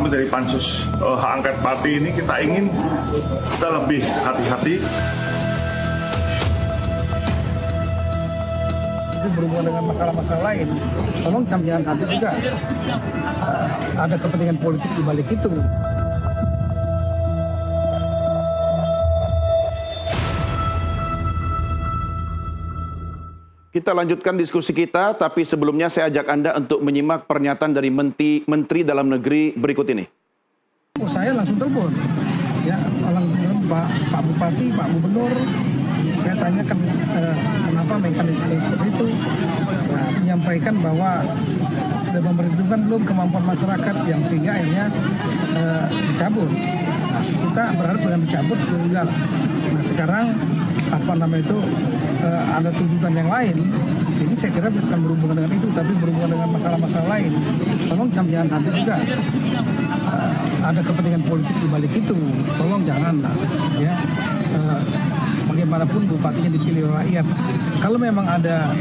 kami dari Pansus Hak Angket Parti ini kita ingin kita lebih hati-hati. Itu berhubungan dengan masalah-masalah lain. Tolong jangan sampai juga ada kepentingan politik di balik itu. Kita lanjutkan diskusi kita, tapi sebelumnya saya ajak Anda untuk menyimak pernyataan dari Menteri Dalam Negeri berikut ini. Oh, saya langsung telepon, ya langsung telepon Pak Bupati, Pak Gubernur. Saya tanyakan kenapa mekanisme seperti itu. Nah, menyampaikan bahwa sudah memperhitungkan belum kemampuan masyarakat yang sehingga akhirnya dicabut. Nah, kita berharap dengan dicabut juga. Nah, sekarang ada tuntutan yang lain. Ini saya kira bukan berhubungan dengan itu, tapi berhubungan dengan masalah-masalah lain. Tolong jangan sampai juga ada kepentingan politik di balik itu. Tolong jangan, ya. Bagaimanapun bupatinya dipilih oleh rakyat. Kalau memang ada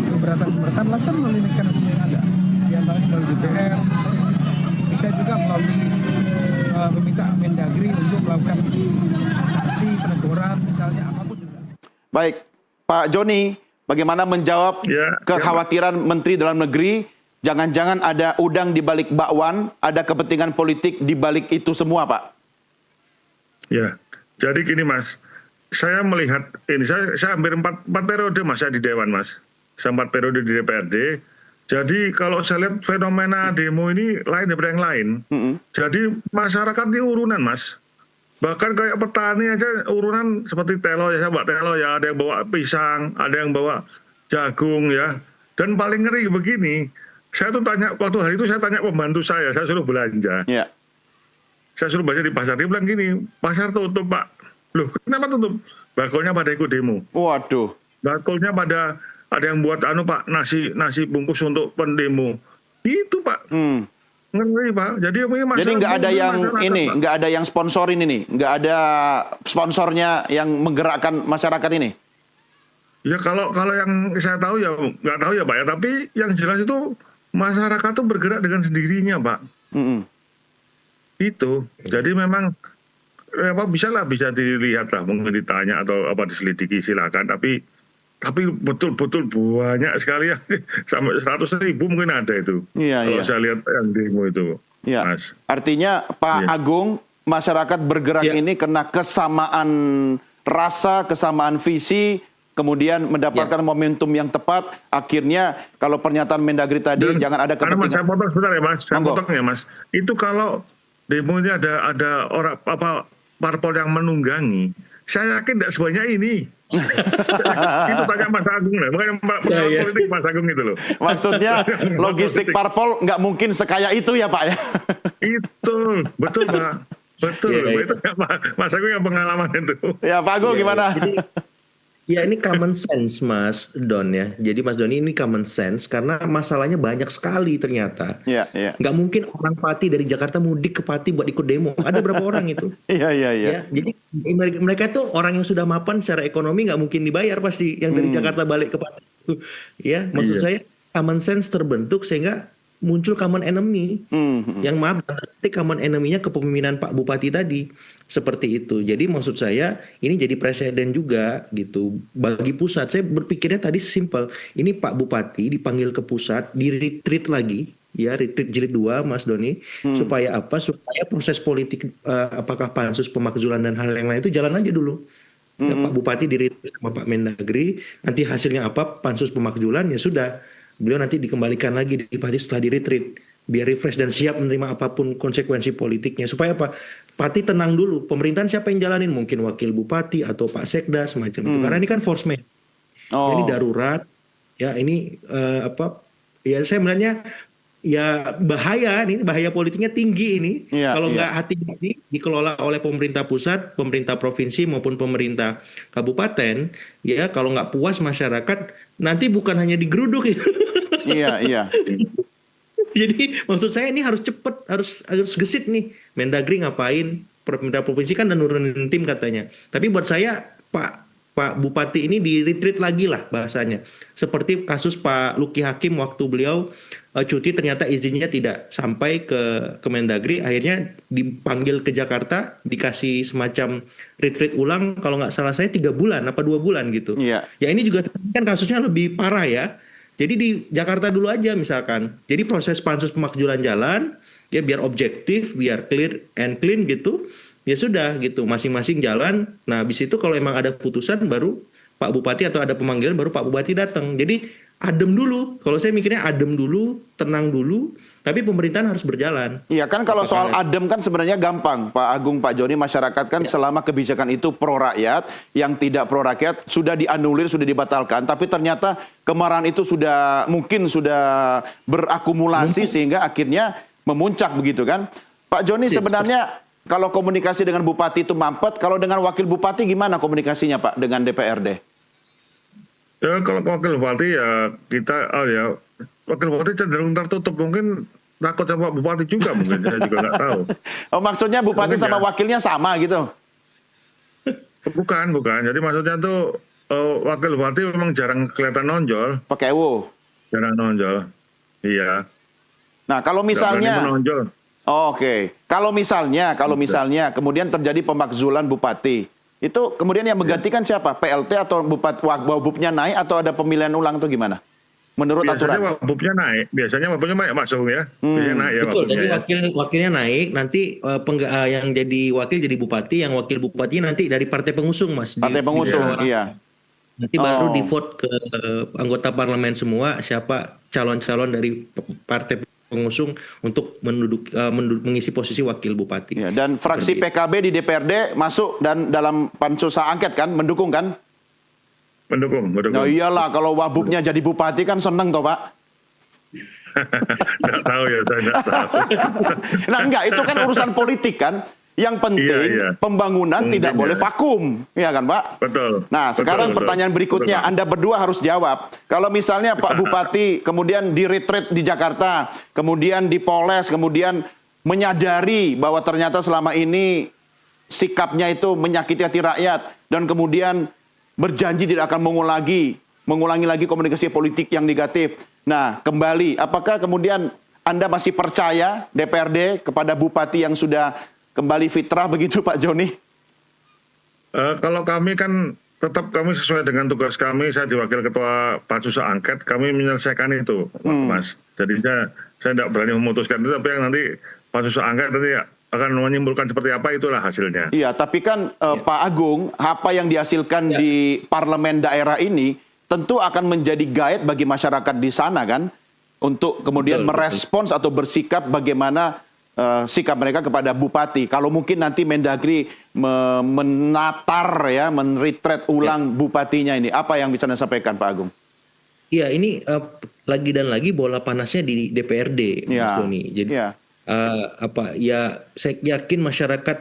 keberatan, lakukan melalui mekanisme yang ada. Di antaranya melalui DPR, bisa juga melalui meminta Mendagri untuk melakukan sanksi, peneguran, misalnya apapun juga. Baik, Pak Joni, bagaimana menjawab kekhawatiran Menteri Dalam Negeri, jangan-jangan ada udang di balik bakwan, ada kepentingan politik di balik itu semua, Pak? Ya, jadi gini Mas, saya melihat ini, saya hampir 4 periode Mas saya di Dewan Mas, saya 4 periode di DPRD. Jadi kalau saya lihat fenomena demo ini lain daripada yang lain. Jadi masyarakat ini urunan Mas. Bahkan kayak petani aja urunan seperti telo ya, saya bawa telo ya, ada yang bawa pisang, ada yang bawa jagung ya. Dan paling ngeri begini, saya tuh tanya, waktu hari itu saya tanya pembantu saya suruh belanja. Ya. Saya suruh belanja di pasar, dia bilang gini, pasar tutup Pak. Loh kenapa tutup? Bakulnya pada ikut demo. Waduh. Bakulnya pada, ada yang buat Pak, nasi bungkus untuk pendemo. Itu Pak. Ngeri Pak. Jadi nggak ada yang ini, Pak. nggak ada yang sponsorin ini, nggak ada sponsornya yang menggerakkan masyarakat ini. Ya kalau yang saya tahu ya nggak tahu ya Pak ya. Tapi yang jelas itu masyarakat tuh bergerak dengan sendirinya Pak. Itu. Jadi memang bisa dilihat lah, mungkin ditanya atau diselidiki silakan. Tapi betul-betul banyak sekali ya, sampai 100.000 mungkin ada itu. Kalau saya lihat yang demo itu, Mas. Artinya Pak Agung, masyarakat bergerak ini karena kesamaan rasa, kesamaan visi, kemudian mendapatkan momentum yang tepat. Akhirnya kalau pernyataan Mendagri tadi, jangan ada kepentingan. Mas, saya potong sebentar ya Mas, saya potong ya Mas. Itu kalau demo ini ada orang parpol yang menunggangi, saya yakin tidak sebanyak ini. Itu tanya Mas Agung lah, bukan politik Mas Agung itu loh. Maksudnya logistik parpol nggak mungkin sekaya itu ya Pak ya? Itu betul Pak, betul. Itu Mas Agung yang pengalaman itu. Ya Pak Agung gimana? Ya ini common sense Mas Don ya. Jadi Mas Doni ini common sense karena masalahnya banyak sekali ternyata. Nggak mungkin orang Pati dari Jakarta mudik ke Pati buat ikut demo. Ada berapa orang itu? Ya, jadi mereka itu orang yang sudah mapan secara ekonomi nggak mungkin dibayar pasti yang dari Jakarta balik ke Pati. Ya, maksud saya common sense terbentuk sehingga muncul common enemy. Yang nanti common enemy-nya kepemimpinan Pak Bupati tadi. Seperti itu. Jadi maksud saya ini jadi presiden juga gitu. Bagi pusat, saya berpikirnya tadi simple. Ini Pak Bupati dipanggil ke pusat, di-retreat lagi. Ya, retreat jilid 2 Mas Doni. Supaya apa? Supaya proses politik apakah pansus pemakzulan dan hal yang lain itu jalan aja dulu. Ya, Pak Bupati di-retreat sama Pak Mendagri. Nanti hasilnya apa? Pansus pemakzulan ya sudah. Beliau nanti dikembalikan lagi di Pati setelah di-retreat. Biar refresh dan siap menerima apapun konsekuensi politiknya. Supaya apa? Pati tenang dulu. Pemerintahan siapa yang jalanin? Mungkin wakil bupati atau Pak Sekda semacam itu. Karena ini kan force majeure. Ini darurat. Ya ini ya saya melihatnya ya bahaya. Ini bahaya politiknya tinggi ini. Kalau nggak hati-hati dikelola oleh pemerintah pusat, pemerintah provinsi maupun pemerintah kabupaten. Ya kalau nggak puas masyarakat nanti bukan hanya digeruduk. Iya. Jadi maksud saya ini harus cepat, harus gesit nih. Mendagri ngapain? Pemerintah provinsi kan dan nurunin tim katanya. Tapi buat saya Pak Pak Bupati ini di-retreat lagi lah bahasanya. Seperti kasus Pak Luki Hakim waktu beliau cuti ternyata izinnya tidak sampai ke Kemendagri, akhirnya dipanggil ke Jakarta, dikasih semacam retreat ulang, kalau nggak salah saya 3 bulan, apa 2 bulan gitu. Iya. Ya ini juga kan kasusnya lebih parah ya. Jadi di Jakarta dulu aja misalkan. Jadi proses pansus pemakzulan jalan, ya biar objektif, biar clear and clean gitu. Ya sudah gitu, masing-masing jalan. Nah, habis itu kalau emang ada putusan baru Pak Bupati atau ada pemanggilan baru Pak Bupati datang. Jadi adem dulu. Kalau saya mikirnya adem dulu, tenang dulu, tapi pemerintahan harus berjalan. Iya kan, kalau soal adem kan sebenarnya gampang, Pak Agung, Pak Joni. Masyarakat kan selama kebijakan itu pro rakyat, yang tidak pro rakyat sudah dianulir, sudah dibatalkan. Tapi ternyata kemarahan itu mungkin sudah berakumulasi sehingga akhirnya memuncak begitu kan. Pak Joni, sebenarnya kalau komunikasi dengan Bupati itu mampet, kalau dengan Wakil Bupati gimana komunikasinya Pak dengan DPRD? Ya kalau Wakil Bupati ya kita, Wakil Bupati cenderung tertutup, mungkin takut sama Pak Bupati juga mungkin, saya juga nggak tahu. Oh, maksudnya Bupati mungkin sama wakilnya sama gitu? Bukan. Jadi maksudnya tuh Wakil Bupati memang jarang kelihatan nonjol. Pakai ewo? Jarang nonjol, iya. Nah kalau misalnya... Oh, oke. Kalau misalnya kemudian terjadi pemakzulan Bupati, itu kemudian yang menggantikan siapa? PLT atau Wabubnya naik atau ada pemilihan ulang atau gimana? Menurut aturan? Biasanya Wabubnya naik masuk ya. Biasanya naik ya. Betul, jadi ya. wakilnya naik, nanti yang jadi wakil jadi bupati, yang wakil bupati nanti dari partai pengusung, Mas. Partai pengusung, iya. Nanti baru di vote ke anggota parlemen semua siapa calon-calon dari partai pengusung untuk mengisi posisi wakil bupati. Ya, dan fraksi PKB di DPRD masuk dan dalam pansus hak angket kan, mendukung kan? Mendukung. Nah iyalah, kalau Wabubnya jadi bupati kan seneng toh Pak. Nggak tahu ya, saya nggak tahu. Nah enggak, itu kan urusan politik kan. Yang penting pembangunan tidak boleh vakum, ya kan Pak? Betul. Nah sekarang pertanyaan berikutnya, Anda berdua harus jawab. Kalau misalnya Pak Bupati kemudian di-retreat di Jakarta, kemudian dipoles, kemudian menyadari bahwa ternyata selama ini sikapnya itu menyakiti hati rakyat, dan kemudian berjanji tidak akan mengulangi lagi komunikasi politik yang negatif. Nah kembali, apakah kemudian Anda masih percaya DPRD kepada Bupati yang sudah kembali fitrah begitu Pak Joni? Kalau kami kan tetap kami sesuai dengan tugas kami, saya diwakil ketua pansus angket, kami menyelesaikan itu, Mas. Jadi saya tidak berani memutuskan itu, tapi yang nanti pansus angket nanti akan menyimpulkan seperti apa, itulah hasilnya. Iya, tapi kan Pak Agung, apa yang dihasilkan di parlemen daerah ini tentu akan menjadi guide bagi masyarakat di sana kan, untuk kemudian merespons atau bersikap bagaimana sikap mereka kepada Bupati. Kalau mungkin nanti Mendagri menatar ya, men-retreat ulang Bupatinya ini, apa yang bisa Anda sampaikan Pak Agung? Iya, ini lagi dan lagi bola panasnya di DPRD, Mas Doni. Jadi saya yakin masyarakat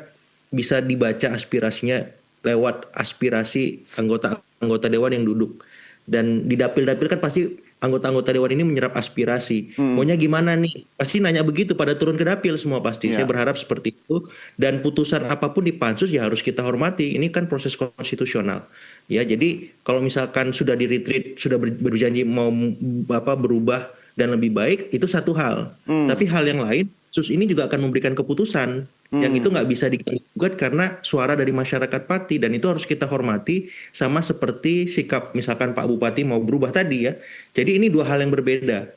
bisa dibaca aspirasinya lewat aspirasi anggota dewan yang duduk. Dan di dapil-dapil kan pasti anggota-anggota dewan ini menyerap aspirasi. Maunya gimana nih? Pasti nanya begitu pada turun ke dapil semua pasti. Saya berharap seperti itu. Dan putusan apapun di pansus ya harus kita hormati. Ini kan proses konstitusional. Ya, jadi kalau misalkan sudah di-retreat, sudah berjanji mau berubah dan lebih baik, itu satu hal. Tapi hal yang lain, pansus ini juga akan memberikan keputusan yang itu nggak bisa digugat karena suara dari masyarakat Pati, dan itu harus kita hormati, sama seperti sikap misalkan Pak Bupati mau berubah tadi ya. Jadi ini dua hal yang berbeda.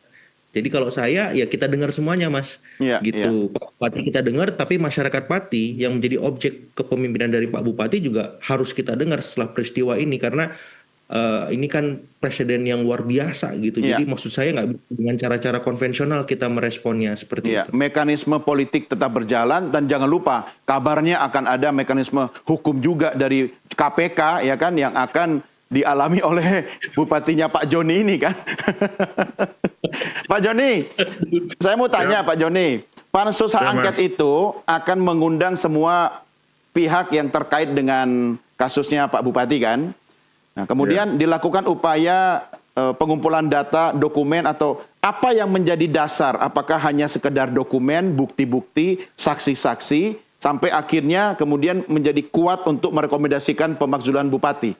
Jadi kalau saya ya kita dengar semuanya Mas, gitu. Pak Bupati kita dengar, tapi masyarakat Pati yang menjadi objek kepemimpinan dari Pak Bupati juga harus kita dengar setelah peristiwa ini, karena ini kan presiden yang luar biasa gitu. Jadi maksud saya nggak dengan cara-cara konvensional kita meresponnya seperti itu. Mekanisme politik tetap berjalan, dan jangan lupa kabarnya akan ada mekanisme hukum juga dari KPK ya kan, yang akan dialami oleh bupatinya Pak Joni ini kan. Pak Joni, saya mau tanya Pak Joni, pansus hak angket itu akan mengundang semua pihak yang terkait dengan kasusnya Pak Bupati kan? Nah, kemudian dilakukan upaya pengumpulan data, dokumen, atau apa yang menjadi dasar? Apakah hanya sekedar dokumen, bukti-bukti, saksi-saksi, sampai akhirnya kemudian menjadi kuat untuk merekomendasikan pemakzulan Bupati?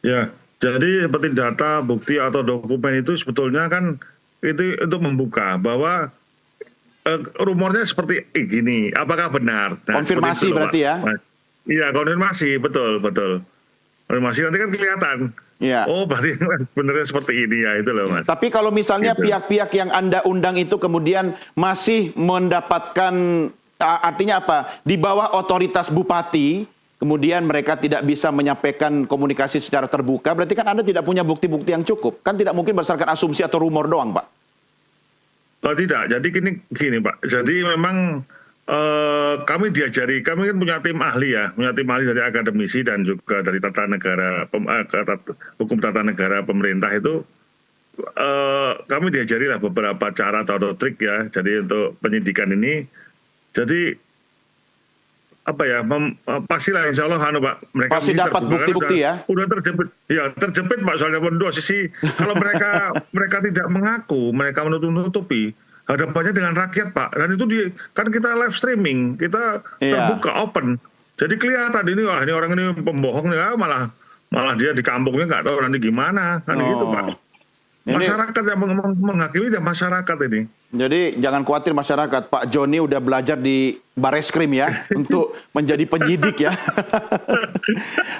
Ya, jadi seperti data, bukti atau dokumen itu sebetulnya kan itu untuk membuka bahwa rumornya seperti gini, apakah benar? Nah, Konfirmasi itu loh, berarti ya? Pak. Iya, konfirmasi, betul, betul. Konfirmasi nanti kan kelihatan. Ya. Oh, berarti sebenarnya seperti ini ya, itu loh, Mas. Tapi kalau misalnya Gitu. pihak-pihak yang Anda undang itu kemudian masih mendapatkan, artinya apa? Di bawah otoritas bupati, kemudian mereka tidak bisa menyampaikan komunikasi secara terbuka, berarti kan Anda tidak punya bukti-bukti yang cukup. Kan tidak mungkin berdasarkan asumsi atau rumor doang, Pak. Oh tidak, jadi gini Pak. Jadi memang kami diajari, kami kan punya tim ahli dari akademisi dan juga dari tata negara, hukum tata negara pemerintah itu kami diajari lah beberapa cara atau trik ya. Jadi untuk penyidikan ini, jadi apa ya, pastilah insya Allah Pak, mereka pasti dapat bukti-bukti ya. Udah terjepit Pak, soalnya dua sisi. Kalau mereka tidak mengaku, mereka menutupi hadapannya dengan rakyat Pak, dan itu kan kita live streaming, kita terbuka open, jadi kelihatan ini wah ini orang ini pembohong nih, malah dia di kampungnya nggak tahu nanti gimana kan gitu Pak. Masyarakat yang menghakimi dan masyarakat ini. Jadi jangan khawatir masyarakat, Pak Joni udah belajar di Bareskrim ya untuk menjadi penyidik ya.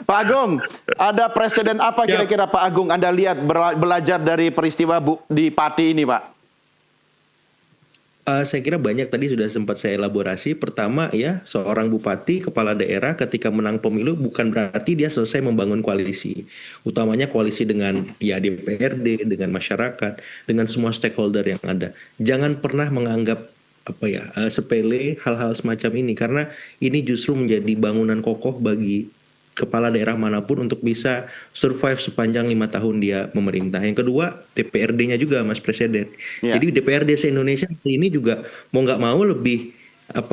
Pak Agung, ada presiden apa kira-kira Pak Agung Anda lihat belajar dari peristiwa di Pati ini Pak? Saya kira banyak, tadi sudah sempat saya elaborasi. Pertama ya, seorang bupati, kepala daerah ketika menang pemilu bukan berarti dia selesai membangun koalisi. Utamanya koalisi dengan ya DPRD, dengan masyarakat, dengan semua stakeholder yang ada. Jangan pernah menganggap sepele hal-hal semacam ini, karena ini justru menjadi bangunan kokoh bagi kepala daerah manapun untuk bisa survive sepanjang 5 tahun dia memerintah. Yang kedua, DPRD-nya juga, Mas Presiden. Jadi DPRD se-Indonesia ini juga mau nggak mau lebih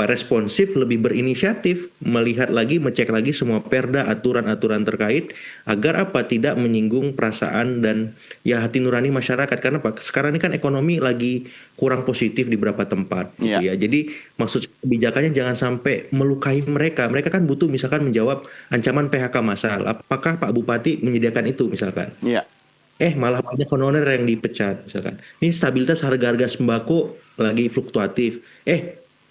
responsif, lebih berinisiatif, melihat lagi, mengecek lagi semua perda, aturan-aturan terkait, agar tidak menyinggung perasaan dan ya hati nurani masyarakat. Karena sekarang ini kan ekonomi lagi kurang positif di beberapa tempat, gitu ya. Jadi maksud kebijakannya jangan sampai melukai mereka. Mereka kan butuh misalkan menjawab ancaman PHK massal. Apakah Pak Bupati menyediakan itu misalkan? Malah banyak honorer yang dipecat misalkan. Ini stabilitas harga-harga sembako lagi fluktuatif.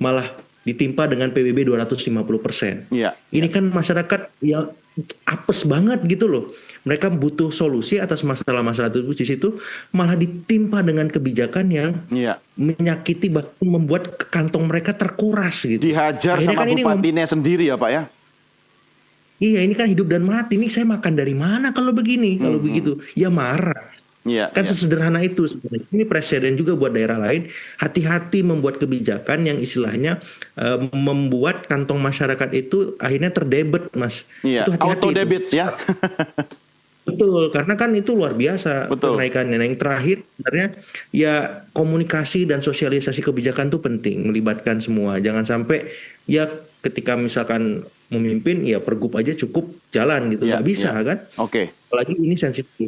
Malah ditimpa dengan PBB 250%. Ini kan masyarakat yang apes banget gitu loh. Mereka butuh solusi atas masalah-masalah itu, di situ malah ditimpa dengan kebijakan yang menyakiti, bahkan membuat kantong mereka terkuras gitu. Dihajar sama bupatinya sendiri ya Pak ya? Iya, ini kan hidup dan mati. Ini saya makan dari mana kalau begini? Kalau begitu, ya marah. Sesederhana itu sebenarnya. Ini presiden juga buat daerah lain, hati-hati membuat kebijakan yang istilahnya membuat kantong masyarakat itu akhirnya terdebet, Mas. Itu hati-hati, auto debit ya. Betul, karena kan itu luar biasa kenaikannya. Yang terakhir sebenarnya ya komunikasi dan sosialisasi kebijakan itu penting, melibatkan semua. Jangan sampai ya ketika misalkan memimpin ya pergub aja cukup jalan gitu, nggak bisa kan? Apalagi ini sensitif.